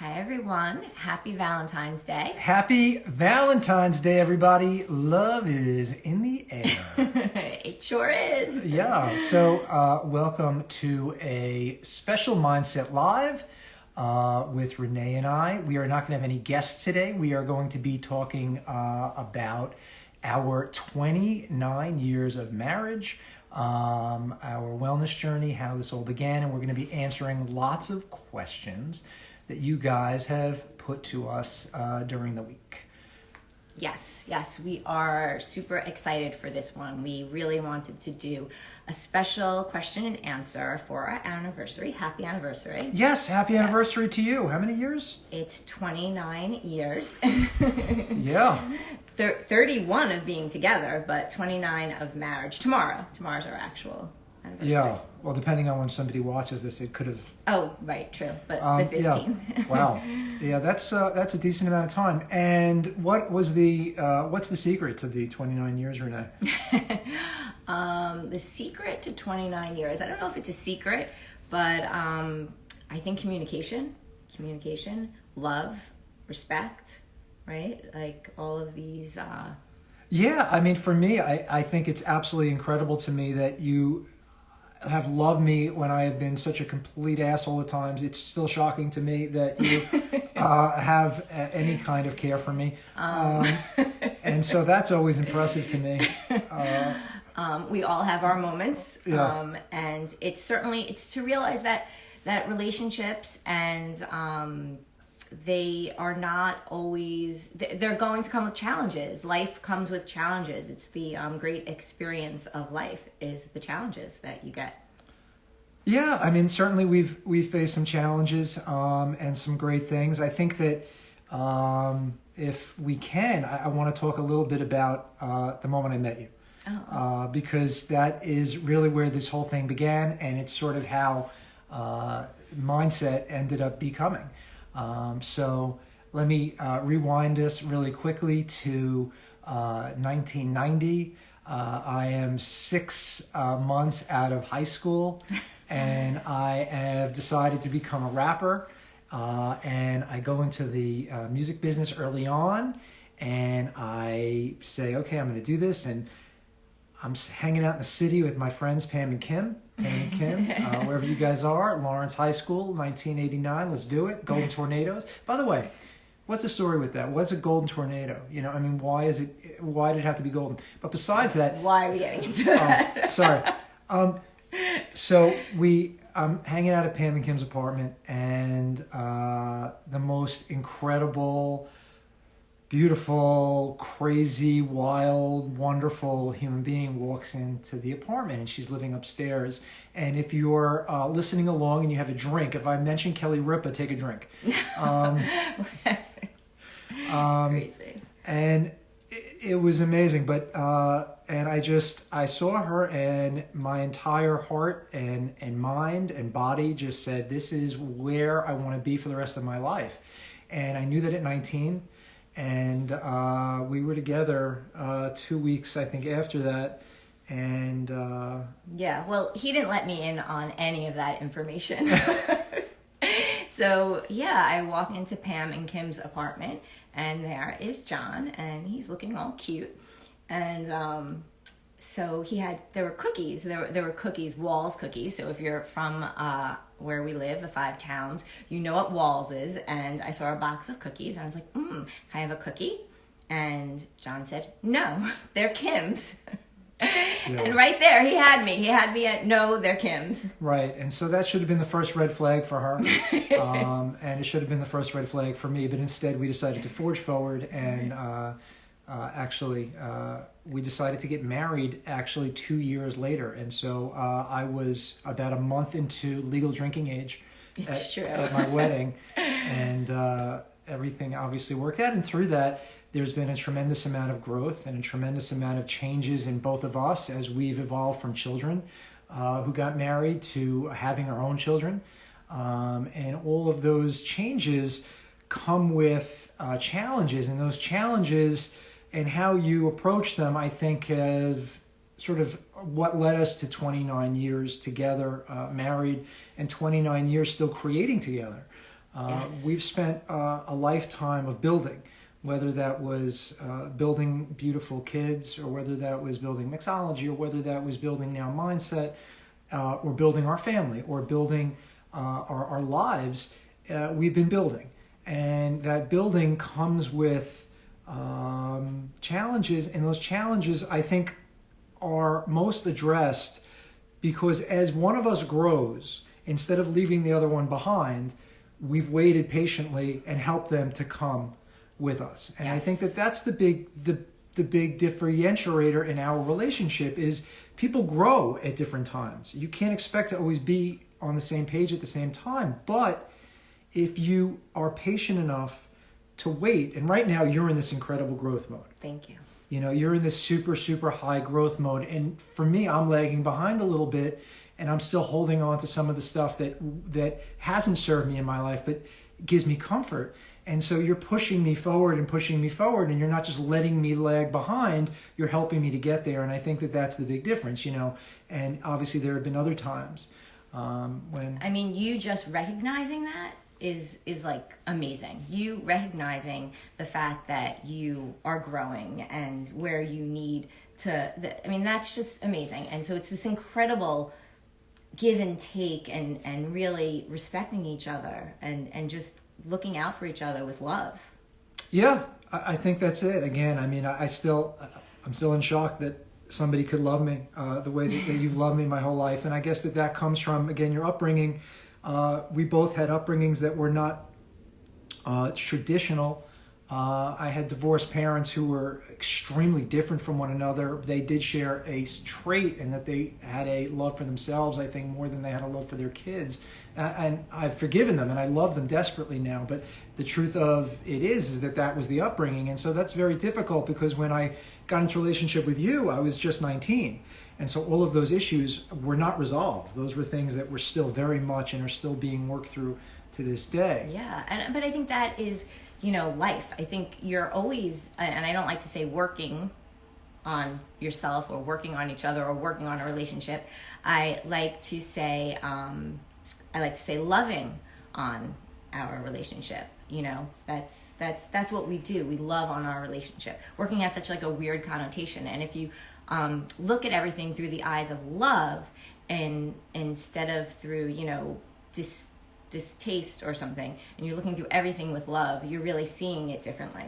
Hi everyone. Happy Valentine's Day. Happy Valentine's Day, everybody. Love is in the air. It sure is. Yeah, so welcome to a special Mindset Live with Rene and I. We are not going to have any guests today. We are going to be talking about our 29 years of marriage, our wellness journey, how this all began, and we're going to be answering lots of questions that you guys have put to us during the week. Yes, we are super excited for this one. We really wanted to do a special question and answer for our anniversary. Happy anniversary. Yes, happy anniversary to you. How many years? It's 29 years. Yeah. 31 of being together, but 29 of marriage. Tomorrow's our actual anniversary. Yeah. Well, depending on when somebody watches this, it could have. Oh, right, true. But the 15. Yeah. Wow. Yeah, that's a decent amount of time. And what's the secret to the 29 years, Renee? The secret to 29 years. I don't know if it's a secret, but I think communication, love, respect, right? Like all of these. Yeah, I mean, for me, I think it's absolutely incredible to me that you have loved me when I have been such a complete ass all the times. It's still shocking to me that you have any kind of care for me. And so that's always impressive to me. We all have our moments. Yeah. And it's to realize that relationships and they are not always, they're going to come with challenges. Life comes with challenges. It's the great experience of life is the challenges that you get. Yeah, I mean, certainly we've faced some challenges and some great things. I think that if we can, I want to talk a little bit about the moment I met you. Because that is really where this whole thing began, and it's sort of how mindset ended up becoming. So let me rewind us really quickly to 1990. I am 6 months out of high school, and I have decided to become a rapper. And I go into the music business early on, and I say, okay, I'm going to do this. And I'm hanging out in the city with my friends, Pam and Kim, wherever you guys are, Lawrence High School, 1989. Let's do it. Golden Tornadoes. By the way, what's the story with that? What's a golden tornado? You know, I mean, why did it have to be golden? But besides that, why are we getting into that? Sorry. So I'm hanging out at Pam and Kim's apartment, and the most incredible, beautiful, crazy, wild, wonderful human being walks into the apartment, and she's living upstairs. And if you're listening along and you have a drink, if I mention Kelly Ripa, take a drink. Crazy. And it was amazing, but and I saw her, and my entire heart and mind and body just said, this is where I want to be for the rest of my life. And I knew that at 19. And we were together 2 weeks, I think, after that. And yeah, well, he didn't let me in on any of that information. So yeah, I walk into Pam and Kim's apartment, and there is John, and he's looking all cute. And so there were cookies. There were cookies, Walls cookies. So if you're from where we live, the 5 towns, you know what Walls is. And I saw a box of cookies, and I was like, can I have a cookie? And John said, no, they're Kim's. Yeah. And right there, he had me at, no, they're Kim's. Right, and so that should have been the first red flag for her. And it should have been the first red flag for me. But instead, we decided to forge forward, and we decided to get married 2 years later. And so I was about a month into legal drinking age at my wedding, and everything obviously worked out. And through that, there's been a tremendous amount of growth and a tremendous amount of changes in both of us as we've evolved from children who got married to having our own children. And all of those changes come with challenges, and those challenges and how you approach them, I think, have sort of what led us to 29 years together, married, and 29 years still creating together. Yes. We've spent a lifetime of building, whether that was building beautiful kids, or whether that was building mixology, or whether that was building now mindset, or building our family, or building our lives. We've been building. And that building comes with challenges, and those challenges, I think, are most addressed because as one of us grows, instead of leaving the other one behind, we've waited patiently and helped them to come with us. And Yes. I think that that's the big differentiator in our relationship is people grow at different times. You can't expect to always be on the same page at the same time, but if you are patient enough to wait, and right now you're in this incredible growth mode. Thank you. You know, you're in this super, super high growth mode. And for me, I'm lagging behind a little bit, and I'm still holding on to some of the stuff that hasn't served me in my life, but gives me comfort. And so you're pushing me forward, and you're not just letting me lag behind, you're helping me to get there. And I think that that's the big difference, you know. And obviously there have been other times when... I mean, you just recognizing that is like amazing. You recognizing the fact that you are growing and where you need to, I mean, that's just amazing. And so it's this incredible give and take and really respecting each other and just looking out for each other with love. Yeah, I think that's it. Again, I mean, I'm still in shock that somebody could love me the way that you've loved me my whole life. And I guess that comes from, again, your upbringing. We both had upbringings that were not traditional. I had divorced parents who were extremely different from one another. They did share a trait in that they had a love for themselves, I think, more than they had a love for their kids. And I've forgiven them, and I love them desperately now. But the truth of it is that was the upbringing. And so that's very difficult because when I got into a relationship with you, I was just 19. And so all of those issues were not resolved. Those were things that were still very much and are still being worked through to this day. Yeah, but I think that is, you know, life. I think you're always, and I don't like to say working on yourself or working on each other or working on a relationship. I like to say loving on our relationship. You know, that's what we do. We love on our relationship. Working has such like a weird connotation, and if you look at everything through the eyes of love and instead of through, you know, distaste or something, and you're looking through everything with love, you're really seeing it differently.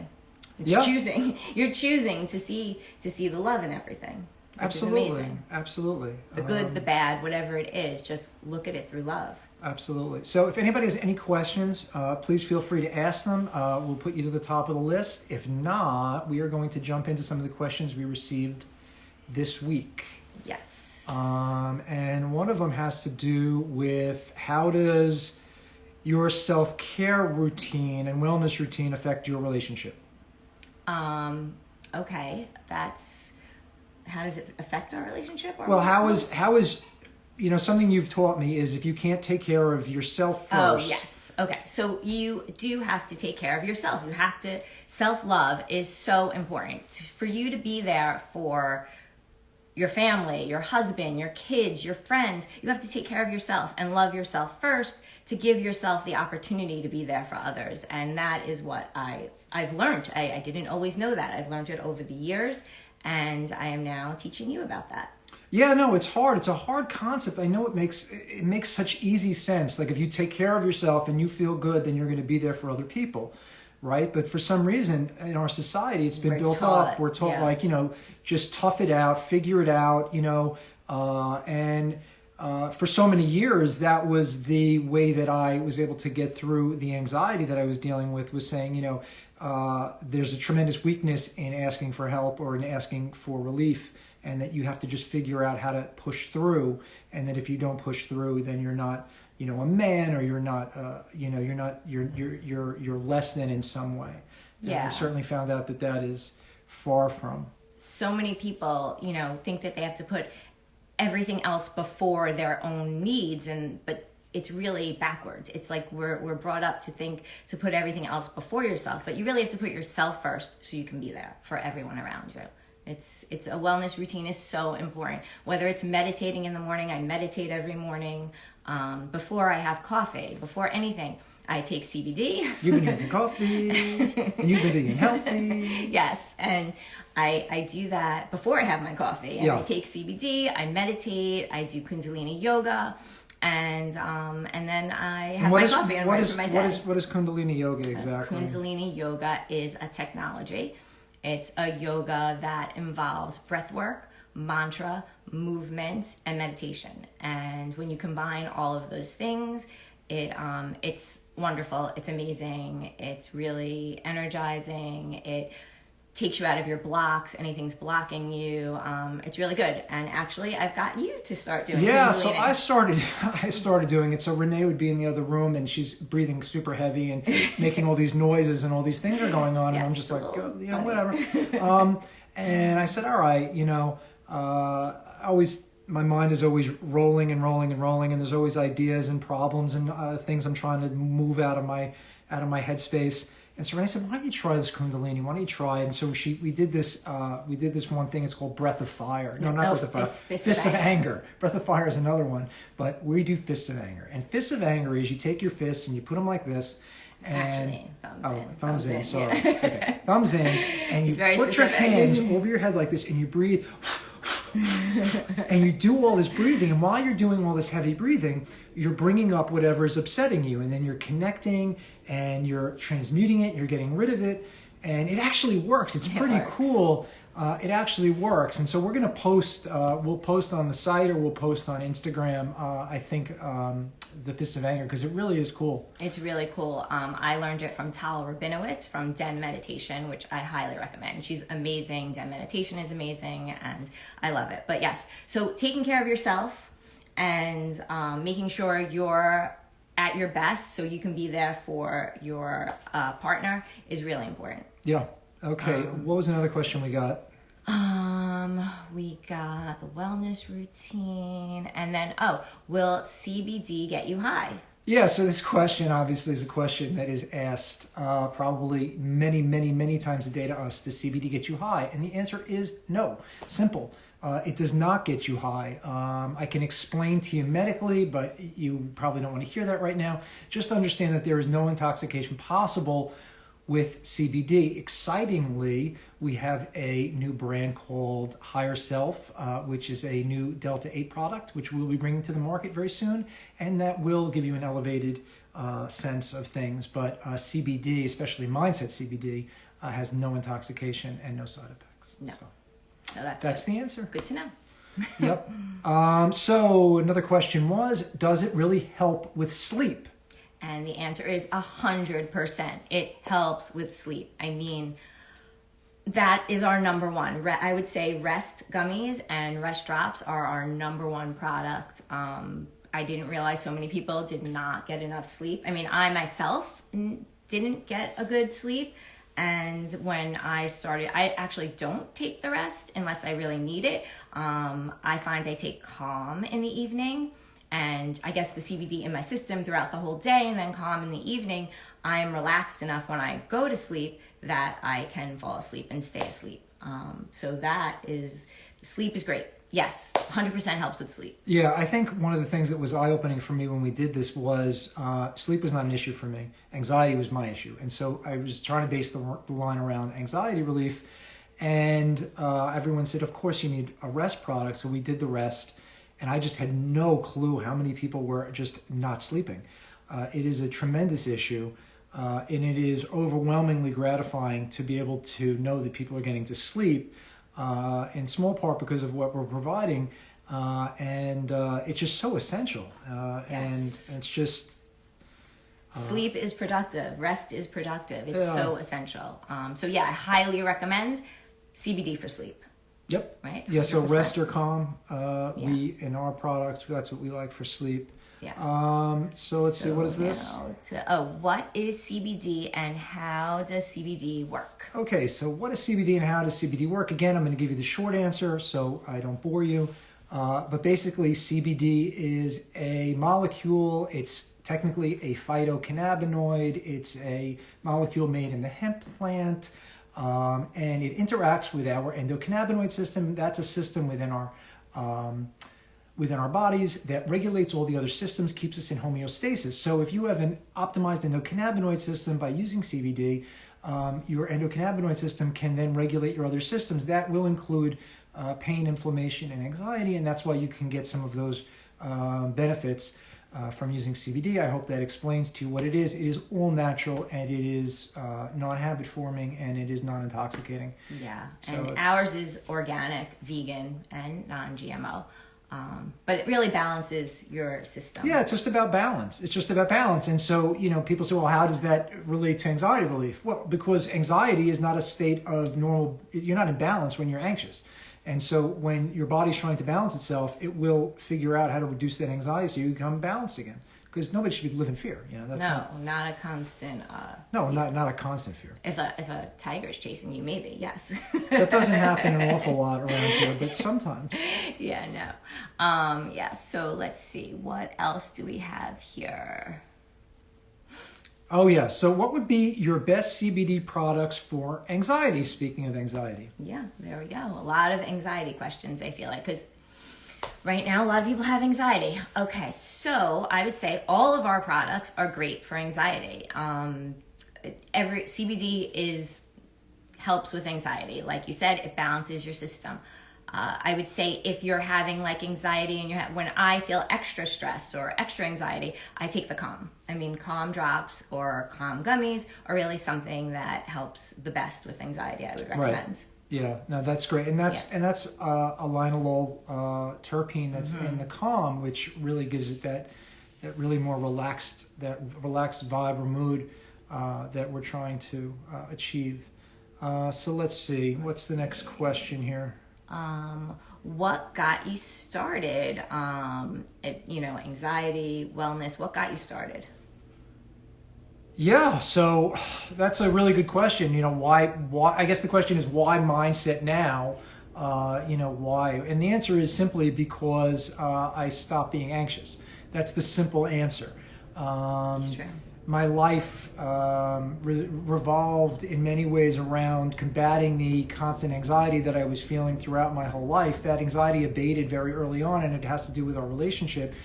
You're choosing to see the love in everything. Absolutely. Absolutely. The good, the bad, whatever it is, just look at it through love. Absolutely. So if anybody has any questions, please feel free to ask them. We'll put you to the top of the list. If not, we are going to jump into some of the questions we received this week. Yes. And one of them has to do with how does your self-care routine and wellness routine affect your relationship? Okay. How does it affect our relationship? Well, how is you know, something you've taught me is if you can't take care of yourself first. Oh, yes. Okay. So you do have to take care of yourself. You have to, self-love is so important. For you to be there for your family, your husband, your kids, your friends, you have to take care of yourself and love yourself first to give yourself the opportunity to be there for others. And that is what I've learned. I didn't always know that. I've learned it over the years, and I am now teaching you about that. Yeah, no, it's hard. It's a hard concept. I know it makes such easy sense. Like if you take care of yourself and you feel good, then you're going to be there for other people, right? But for some reason in our society, it's been built up. We're taught like, you know, just tough it out, figure it out, you know, and for so many years, that was the way that I was able to get through the anxiety that I was dealing with, was saying, you know, there's a tremendous weakness in asking for help or in asking for relief, and that you have to just figure out how to push through, and that if you don't push through, then you're not, you know, a man, or you're not, you know, you're less than in some way. Yeah. And I've certainly found out that is far from. So many people, you know, think that they have to put everything else before their own needs, but it's really backwards. It's like we're brought up to think to put everything else before yourself, but you really have to put yourself first so you can be there for everyone around you. It's a wellness routine is so important. Whether it's meditating in the morning, I meditate every morning. Before I have coffee, before anything, I take CBD. You've been drinking coffee, and you've been eating healthy. Yes, and I do that before I have my coffee. And Yeah. I take CBD, I meditate, I do Kundalini yoga, and then I have my coffee and write for my day. What is Kundalini yoga exactly? Kundalini yoga is a technology. It's a yoga that involves breath work, mantra, movement, and meditation. And when you combine all of those things, it's wonderful. It's amazing. It's really energizing. It takes you out of your blocks. Anything's blocking you. It's really good. And actually, I've got you to start doing it. Yeah, so I started doing it. So Renee would be in the other room, and she's breathing super heavy and making all these noises, and all these things are going on, and I'm just like, whatever. And I said, all right, my mind is always rolling and rolling and rolling, and there's always ideas and problems and things I'm trying to move out of my headspace. And so Renee said, why don't you try this Kundalini? Why don't you try it? And so we did this one thing. It's called Breath of Fire. No, not Breath of Fire. Fists of Anger. Breath of Fire is another one. But we do Fists of Anger. And Fists of Anger is you take your fists and you put them like this. And, thumbs in. Sorry. Yeah. Okay. Thumbs in. And you put your hands over your head like this and you breathe. And you do all this breathing, and while you're doing all this heavy breathing, you're bringing up whatever is upsetting you, and then you're connecting and you're transmuting it, you're getting rid of it, and it actually works. It's pretty cool. It actually works. And so we're going to post, we'll post on the site, or we'll post on Instagram, I think, the Fists of Anger, because it really is cool. It's really cool. I learned it from Tal Rabinowitz from Den Meditation, which I highly recommend. She's amazing. Den Meditation is amazing, and I love it. But yes, so taking care of yourself and making sure you're at your best so you can be there for your partner is really important. Yeah. Okay. What was another question we got? We got the wellness routine, and then, will CBD get you high? Yeah, so this question obviously is a question that is asked probably many, many, many times a day to us. Does CBD get you high? And the answer is no. Simple. It does not get you high. I can explain to you medically, but you probably don't want to hear that right now. Just understand that there is no intoxication possible with CBD. Excitingly, we have a new brand called Higher Self, which is a new Delta 8 product, which we'll be bringing to the market very soon, and that will give you an elevated sense of things. But CBD, especially Mindset CBD, has no intoxication and no side effects. No. So No, that's the answer. Good to know. Yep. So another question was, does it really help with sleep? And the answer is 100%. It helps with sleep. I mean, that is our number one. I would say Rest Gummies and Rest Drops are our number one product. I didn't realize so many people did not get enough sleep. I mean, I myself didn't get a good sleep. And when I started, I actually don't take the Rest unless I really need it. I find I take Calm in the evening. And I guess the CBD in my system throughout the whole day, and then Calm in the evening, I am relaxed enough when I go to sleep that I can fall asleep and stay asleep. So sleep is great. Yes, 100% helps with sleep. Yeah, I think one of the things that was eye-opening for me when we did this was sleep was not an issue for me. Anxiety was my issue. And so I was trying to base the line around anxiety relief. And everyone said, of course you need a Rest product. So we did the Rest. And I just had no clue how many people were just not sleeping. It is a tremendous issue, and it is overwhelmingly gratifying to be able to know that people are getting to sleep, in small part because of what we're providing, and it's just so essential. Yes. And it's just... Sleep is productive. Rest is productive. It's so essential. So yeah, I highly recommend CBD for sleep. Yep. Right. Yeah. So 100%. Rest or Calm. Yeah. In our products, that's what we like for sleep. Yeah. So let's see. What is this? What is CBD and how does CBD work? Okay. So what is CBD and how does CBD work? Again, I'm going to give you the short answer so I don't bore you. But basically, CBD is a molecule. It's technically a phytocannabinoid. It's a molecule made in the hemp plant. And it interacts with our endocannabinoid system. That's a system within our within our bodies that regulates all the other systems, keeps us in homeostasis. So if you have an optimized endocannabinoid system by using CBD, your endocannabinoid system can then regulate your other systems. That will include pain, inflammation, and anxiety, and that's why you can get some of those benefits from using CBD. I hope that explains to you what it is. It is all natural, and it is non-habit forming, and it is non-intoxicating. Yeah, so and ours is organic, vegan, and non-GMO. But it really balances your system. Yeah, it's just about balance. It's just about balance. And so, people say, well, how does that relate to anxiety relief? Well, because anxiety is not a state of normal, you're not in balance when you're anxious. And so when your body's trying to balance itself, it will figure out how to reduce that anxiety so you become balanced again. Because nobody should live in fear. Not a constant. Not a constant fear. If a tiger's chasing you, maybe yes. That doesn't happen an awful lot around here, but sometimes. Yeah, no. Yeah. So let's see. What else do we have here? Oh yeah. So what would be your best CBD products for anxiety? Speaking of anxiety. Yeah, there we go. A lot of anxiety questions. I feel like because. Right now, a lot of people have anxiety. Okay, so I would say all of our products are great for anxiety. Every CBD helps with anxiety. Like you said, it balances your system. I would say if you're having like anxiety and when I feel extra stressed or extra anxiety, I take the Calm. Calm drops or Calm gummies are really something that helps the best with anxiety. I would recommend. Right. Yeah, no, that's great, and that's a linalool terpene that's in the Calm, which really gives it that really more relaxed vibe or mood that we're trying to achieve. So let's see, what's the next question here? What got you started? Anxiety, wellness. What got you started? Yeah, so that's a really good question. Why? I guess the question is why mindset now? Why? And the answer is simply because I stopped being anxious. That's the simple answer. That's true. My life revolved in many ways around combating the constant anxiety that I was feeling throughout my whole life. That anxiety abated very early on, and it has to do with our relationship.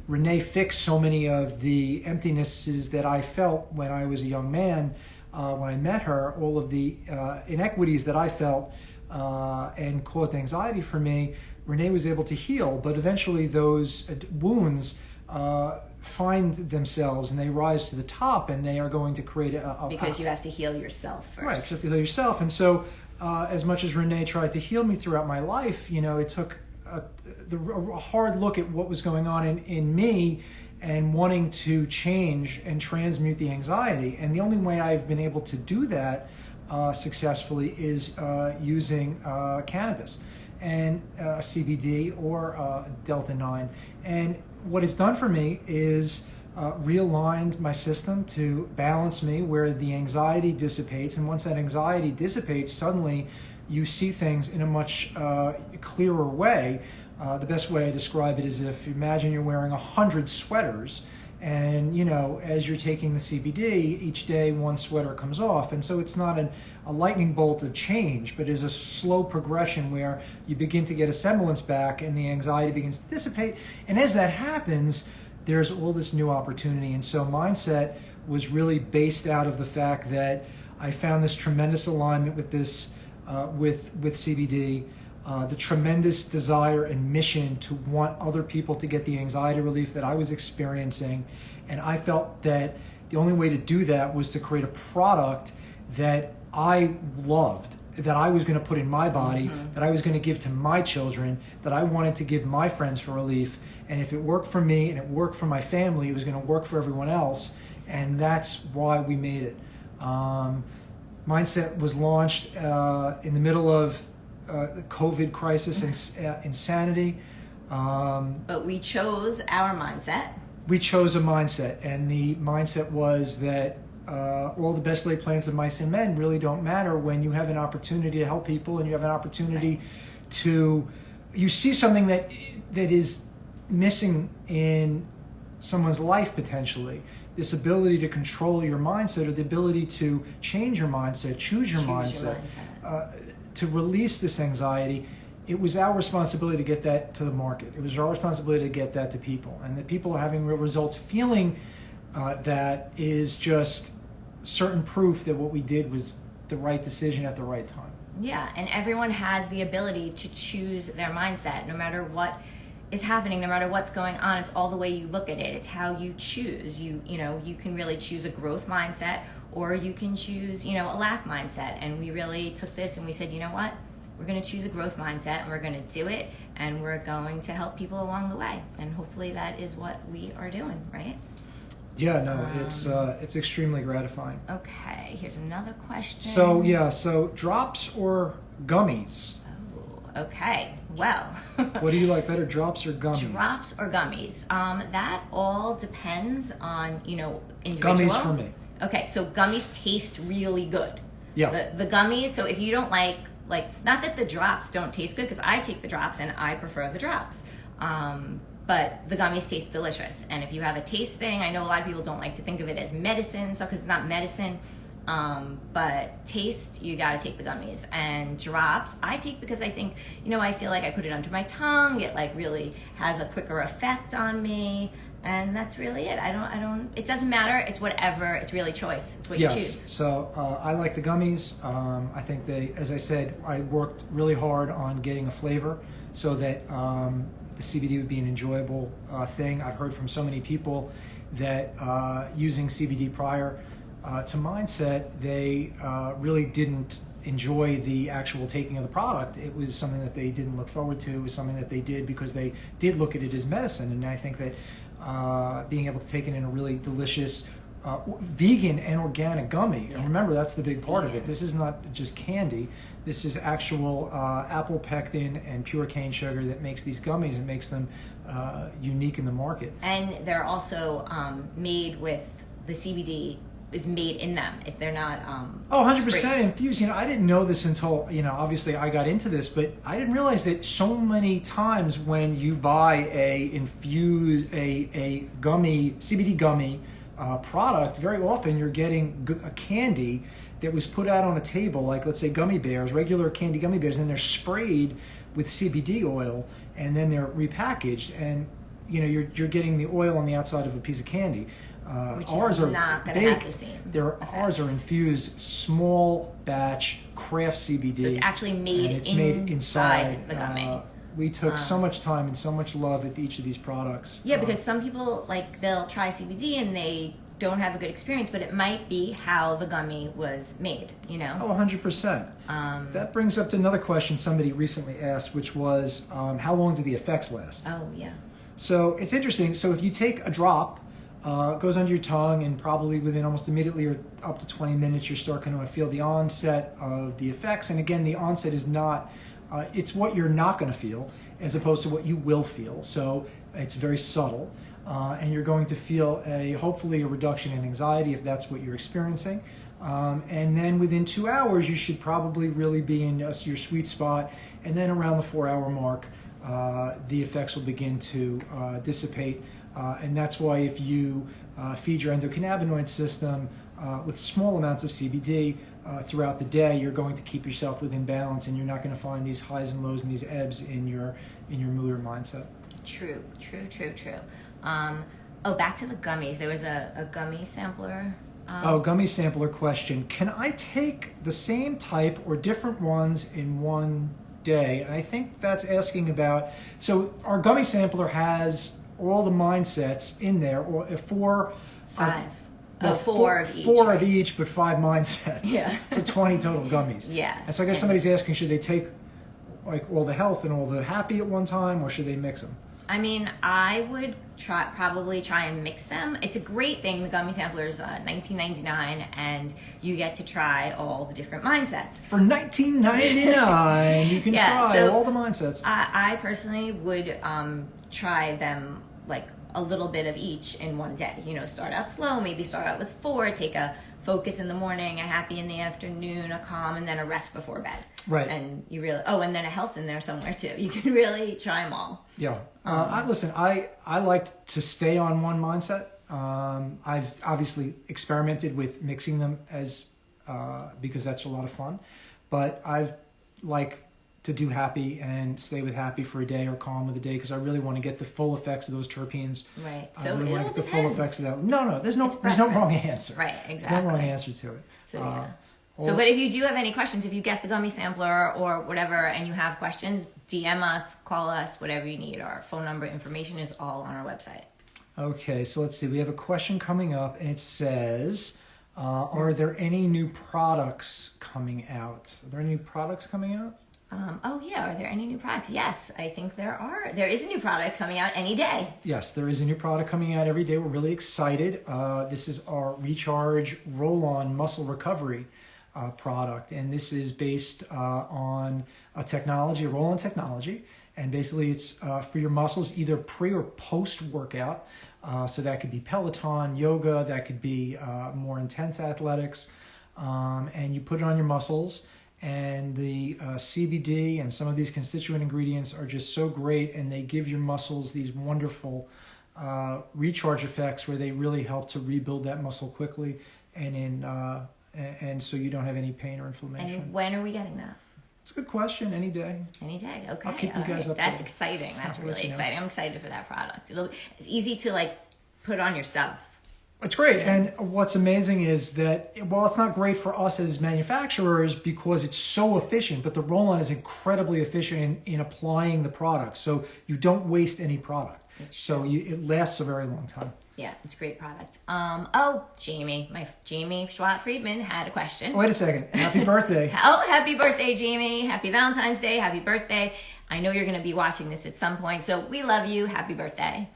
Rene fixed so many of the emptinesses that I felt when I was a young man, when I met her, all of the inequities that I felt and caused anxiety for me. Rene was able to heal, but eventually those wounds find themselves and they rise to the top, and they are going to create because you have to heal yourself first. Right, you have to heal yourself. And so as much as Rene tried to heal me throughout my life, it took a hard look at what was going on in me and wanting to change and transmute the anxiety. And the only way I've been able to do that successfully is using cannabis and CBD or Delta-9. And what it's done for me is realigned my system to balance me where the anxiety dissipates. And once that anxiety dissipates, suddenly you see things in a much clearer way. The best way I describe it is if you imagine you're wearing 100 sweaters, and as you're taking the CBD, each day one sweater comes off. And so it's not a lightning bolt of change, but is a slow progression where you begin to get a semblance back and the anxiety begins to dissipate. And as that happens, there's all this new opportunity. And so mindset was really based out of the fact that I found this tremendous alignment with this with CBD, the tremendous desire and mission to want other people to get the anxiety relief that I was experiencing. And I felt that the only way to do that was to create a product that I loved, that I was going to put in my body, that I was going to give to my children, that I wanted to give my friends for relief. And if it worked for me and it worked for my family, it was going to work for everyone else. And that's why we made it. Mindset was launched in the middle of the COVID crisis and insanity. But we chose our mindset. We chose a mindset, and the mindset was that all the best laid plans of mice and men really don't matter when you have an opportunity to help people, and you have an opportunity to, you see something that is missing in someone's life potentially. This ability to control your mindset, or the ability to change your mindset, choose your mindset. To release this anxiety it was our responsibility to get that to the market. It was our responsibility to get that to people, and that people are having real results. Feeling that is just certain proof that what we did was the right decision at the right time. Yeah, and everyone has the ability to choose their mindset, no matter what is happening, no matter what's going on. It's all the way you look at it. It's how you choose. You can really choose a growth mindset, or you can choose, a lack mindset. And we really took this and we said, you know what? We're going to choose a growth mindset, and we're going to do it, and we're going to help people along the way. And hopefully that is what we are doing, right? Yeah, no, it's extremely gratifying. Okay, here's another question. So drops or gummies? Oh, okay. Well, what do you like better, drops or gummies? Drops or gummies? That all depends on, individual. Gummies for me. Okay, so gummies taste really good. Yeah. The gummies, so if you don't like, not that the drops don't taste good, because I take the drops and I prefer the drops. But the gummies taste delicious. And if you have a taste thing, I know a lot of people don't like to think of it as medicine, so because it's not medicine. But taste, you gotta take the gummies. And drops, I take because I think, I feel like I put it under my tongue. It really has a quicker effect on me. And that's really it. It doesn't matter. It's whatever. It's really choice. It's what you choose. Yes. So I like the gummies. I think as I said, I worked really hard on getting a flavor so that the CBD would be an enjoyable thing. I've heard from so many people that using CBD prior to Mindset, they really didn't enjoy the actual taking of the product. It was something that they didn't look forward to. It was something that they did because they did look at it as medicine. And I think that being able to take it in a really delicious vegan and organic gummy. Yeah. And remember, that's the big part of it. This is not just candy. This is actual apple pectin and pure cane sugar that makes these gummies and makes them unique in the market. And they're also made with the CBD is made in them if they're not 100% infused. I didn't know this until obviously I got into this, but I didn't realize that so many times when you buy a gummy CBD gummy product, very often you're getting a candy that was put out on a table, like let's say gummy bears, regular candy gummy bears, and they're sprayed with CBD oil, and then they're repackaged, and you're getting the oil on the outside of a piece of candy. Which ours is not going to have the same. Ours are infused, small batch craft CBD. So it's actually made inside the gummy. We took so much time and so much love at each of these products. Yeah, because some people they'll try CBD and they don't have a good experience, but it might be how the gummy was made. 100%. That brings up to another question somebody recently asked, which was how long do the effects last? Oh yeah. So it's interesting. So if you take a drop. It goes under your tongue, and probably within almost immediately or up to 20 minutes, you're starting to feel the onset of the effects. And again, the onset is not, it's what you're not going to feel as opposed to what you will feel. So it's very subtle. And you're going to feel hopefully a reduction in anxiety if that's what you're experiencing. And then within 2 hours, you should probably really be in your sweet spot. And then around the 4-hour mark, the effects will begin to dissipate. And that's why if you feed your endocannabinoid system with small amounts of CBD throughout the day, you're going to keep yourself within balance, and you're not going to find these highs and lows and these ebbs in your mood or mindset. True. Back to the gummies. There was a gummy sampler. Gummy sampler question. Can I take the same type or different ones in one day? And I think that's asking about, so our gummy sampler has all the mindsets in there, or four of each, but 5 mindsets. Yeah. So 20 total gummies. Yeah. And so I guess somebody's asking, should they take all the health and all the happy at one time, or should they mix them? I mean, I would probably try and mix them. It's a great thing. The gummy sampler is $19.99, and you get to try all the different mindsets. For $19.99, you can try all the mindsets. I personally would try them a little bit of each in one day. Start out slow, maybe start out with 4, take a focus in the morning, a happy in the afternoon, a calm, and then a rest before bed. Right. And you really, and then a health in there somewhere too. You can really try them all. Yeah. I like to stay on one mindset. I've obviously experimented with mixing them because that's a lot of fun. But I've to do happy and stay with happy for a day or calm with a day, because I really want to get the full effects of those terpenes. Right. So I really it want all to get the full depends. effects of that. No, there's no wrong answer. Right, exactly. There's no wrong answer to it. So yeah. But if you do have any questions, if you get the gummy sampler or whatever and you have questions, DM us, call us, whatever you need. Our phone number information is all on our website. Okay, so let's see. We have a question coming up, and it says, are there any new products coming out? Are there any new products coming out? Are there any new products? Yes, I think there are. There is a new product coming out any day. Yes, there is a new product coming out every day. We're really excited. This is our Recharge Roll-On Muscle Recovery product, and this is based on a technology, a roll-on technology, and basically it's for your muscles either pre or post workout. So that could be Peloton, yoga, that could be more intense athletics, and you put it on your muscles. And the CBD and some of these constituent ingredients are just so great, and they give your muscles these wonderful recharge effects where they really help to rebuild that muscle quickly, and so you don't have any pain or inflammation. And when are we getting that? It's a good question. Any day. Any day. Okay. I'll keep you guys updated. That's exciting. That's really exciting. I'm excited for that product. It's easy to put on yourself. It's great. And what's amazing is that while it's not great for us as manufacturers because it's so efficient, but the roll-on is incredibly efficient in applying the product. So you don't waste any product. So it lasts a very long time. Yeah, it's a great product. Jamie Schwatt-Friedman had a question. Wait a second. Happy birthday. Oh, happy birthday, Jamie. Happy Valentine's Day. Happy birthday. I know you're going to be watching this at some point, so we love you. Happy birthday.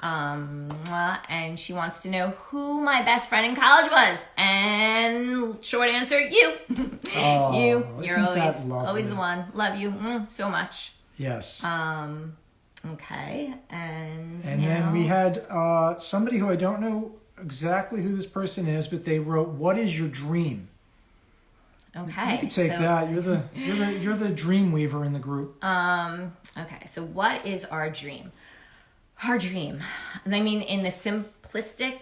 And she wants to know who my best friend in college was. And short answer, you. Oh, you're always the one. Love you so much. Yes. Okay. And then we had somebody who I don't know exactly who this person is, but they wrote, "What is your dream?" Okay. You could take that. You're the dream weaver in the group. Okay. So what is our dream? Our dream. I mean, in the simplistic,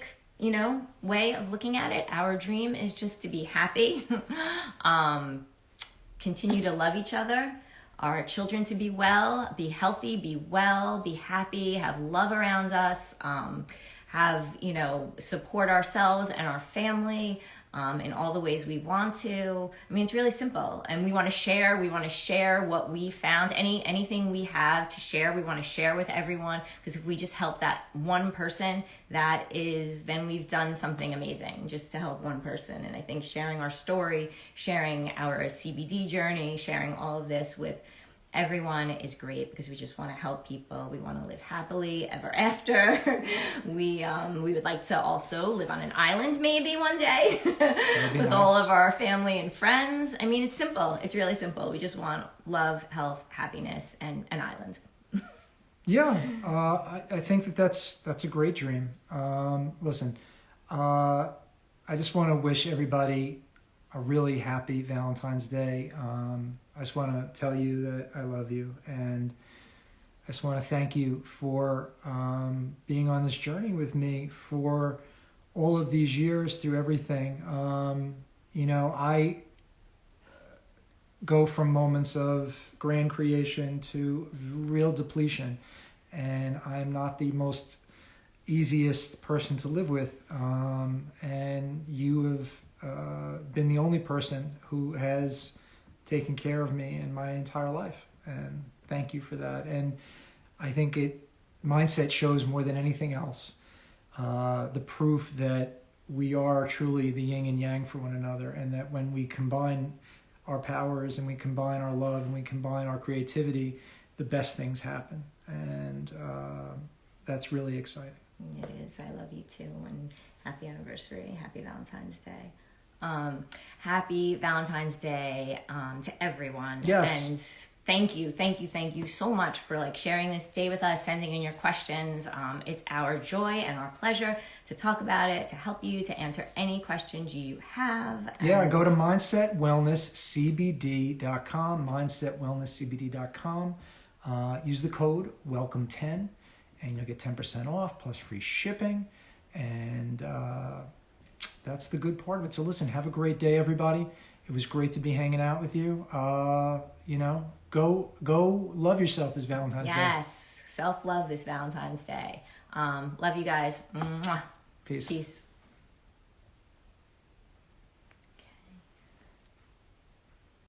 way of looking at it, our dream is just to be happy, continue to love each other, our children to be well, be healthy, be well, be happy, have love around us, support ourselves and our family, in all the ways we want to. I mean, it's really simple, and we want to share. We want to share what we found. Anything we have to share, we want to share with everyone, because if we just help that one person, then we've done something amazing, just to help one person. And I think sharing our story, sharing our CBD journey, sharing all of this with everyone is great, because we just want to help people. We want to live happily ever after. We would like to also live on an island maybe one day with all of our family and friends. I mean, it's simple. It's really simple. We just want love, health, happiness, and an island. Yeah, I think that's a great dream. Listen, I just want to wish everybody a really happy Valentine's Day. I just want to tell you that I love you, and I just want to thank you for being on this journey with me for all of these years through everything. I go from moments of grand creation to real depletion, and I'm not the most easiest person to live with, and you have been the only person who has taken care of me in my entire life, and thank you for that. And I think mindset shows more than anything else the proof that we are truly the yin and yang for one another, and that when we combine our powers and we combine our love and we combine our creativity, the best things happen. And that's really exciting. It is. I love you too, and happy anniversary. Happy Valentine's Day. Happy Valentine's Day to everyone. Yes. And thank you so much for sharing this day with us, sending in your questions. It's our joy and our pleasure to talk about it, to help you, to answer any questions you have. Yeah, go to mindsetwellnesscbd.com, mindsetwellnesscbd.com. Use the code WELCOME10 and you'll get 10% off plus free shipping. And that's the good part of it. So listen, have a great day, everybody. It was great to be hanging out with you. You know, go love yourself this Valentine's Day. Yes, self-love this Valentine's Day. Love you guys. Mwah. Peace. Peace.